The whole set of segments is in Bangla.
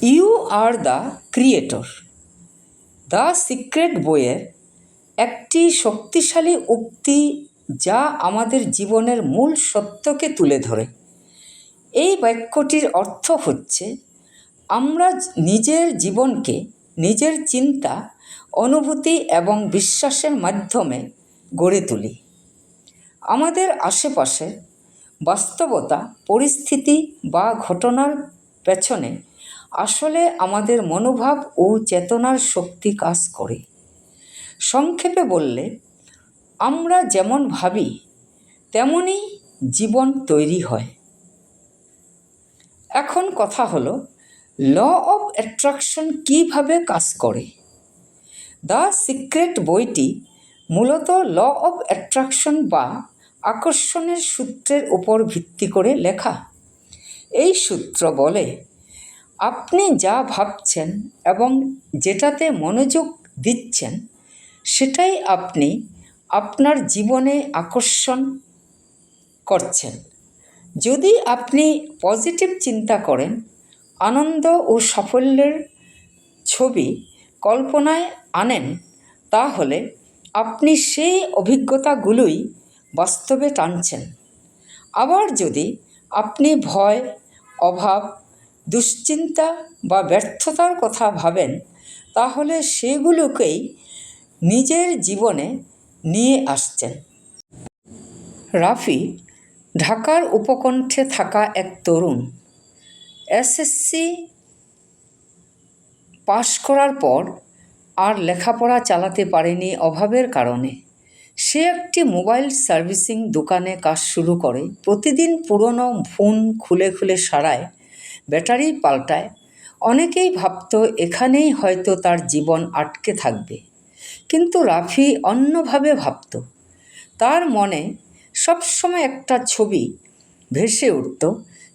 You are the creator. The secret বইয়ের একটি শক্তিশালী উক্তি যা আমাদের জীবনের মূল সত্যকে তুলে ধরে। এই বাক্যটির অর্থ হচ্ছে, আমরা নিজের জীবনকে নিজের চিন্তা, অনুভূতি এবং বিশ্বাসের মাধ্যমে গড়ে তুলি। আমাদের আশেপাশে বাস্তবতা, পরিস্থিতি বা ঘটনার পেছনে আসলে আমাদের মনোভাব ও চেতনার শক্তি কাজ করে। সংক্ষেপে বললে, আমরা যেমন ভাবি তেমনই জীবন তৈরি হয়। এখন কথা হলো, ল অফ অ্যাট্রাকশন কীভাবে কাজ করে। দ্য সিক্রেট বইটি মূলত ল অফ অ্যাট্রাকশন বা আকর্ষণের সূত্রের উপর ভিত্তি করে লেখা। এই সূত্র বলে, আপনি যা ভাবছেন এবং যেটাতে মনোযোগ দিচ্ছেন সেটাই আপনি আপনার জীবনে আকর্ষণ করছেন। যদি আপনি পজিটিভ চিন্তা করেন, আনন্দ ও সাফল্যের ছবি কল্পনায় আনেন, তাহলে আপনি সেই অভিজ্ঞতাগুলোই বাস্তবে টানছেন। আবার যদি আপনি ভয়, অভাব, দুশ্চিন্তা বা ব্যর্থতার কথা ভাবেন, তাহলে সেগুলোকেই নিজের জীবনে নিয়ে আসছেন। রাফি ঢাকার উপকণ্ঠে থাকা এক তরুণ। এসএসসি পাশ করার পর আর লেখাপড়া চালাতে পারেনি অভাবের কারণে। সে একটি মোবাইল সার্ভিসিং দোকানে কাজ শুরু করে। প্রতিদিন পুরনো ফোন খুলে খুলে সারায়, ব্যাটারি পাল্টায়। অনেকেই ভাবত এখানেই হয়তো তার জীবন আটকে থাকবে, কিন্তু রাফি অন্যভাবে ভাবত। তার মনে সবসময় একটা ছবি ভেসে উঠত।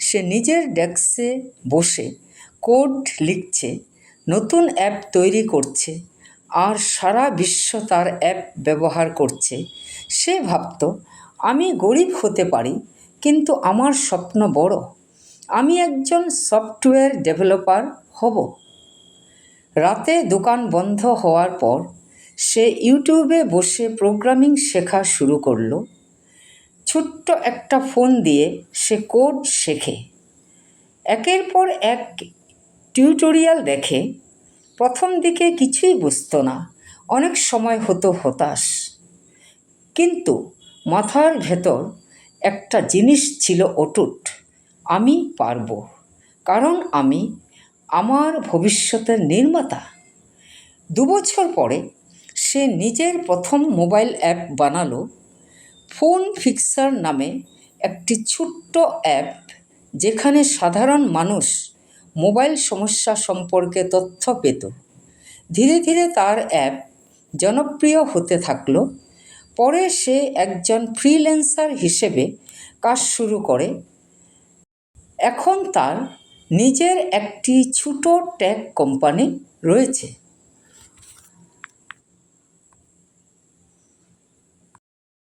সে নিজের ডেস্কে বসে কোড লিখছে, নতুন অ্যাপ তৈরি করছে, আর সারা বিশ্ব তার অ্যাপ ব্যবহার করছে। সে ভাবত, আমি গরিব হতে পারি, কিন্তু আমার স্বপ্ন বড়। আমি একজন সফটওয়্যার ডেভেলপার হব। রাতে দোকান বন্ধ হওয়ার পর সে ইউটিউবে বসে প্রোগ্রামিং শেখা শুরু করলো। ছোট্ট একটা ফোন দিয়ে সে কোড শেখে, একের পর এক টিউটোরিয়াল দেখে। প্রথম দিকে কিছুই বুঝতো না, অনেক সময় হতো হতাশ, কিন্তু মাথার ভেতর একটা জিনিস ছিল অটুট, আমি পারবো, কারণ আমি আমার ভবিষ্যতের নির্মাতা। 2 বছর পরে সে নিজের প্রথম মোবাইল অ্যাপ বানালো, ফোন ফিক্সার নামে একটি ছোট্ট অ্যাপ, যেখানে সাধারণ মানুষ মোবাইল সমস্যা সম্পর্কে তথ্য পেত। ধীরে ধীরে তার অ্যাপ জনপ্রিয় হতে থাকলো। পরে সে একজন ফ্রিল্যান্সার হিসেবে কাজ শুরু করে। এখন তার নিজের একটি ছোট টেক কোম্পানি রয়েছে।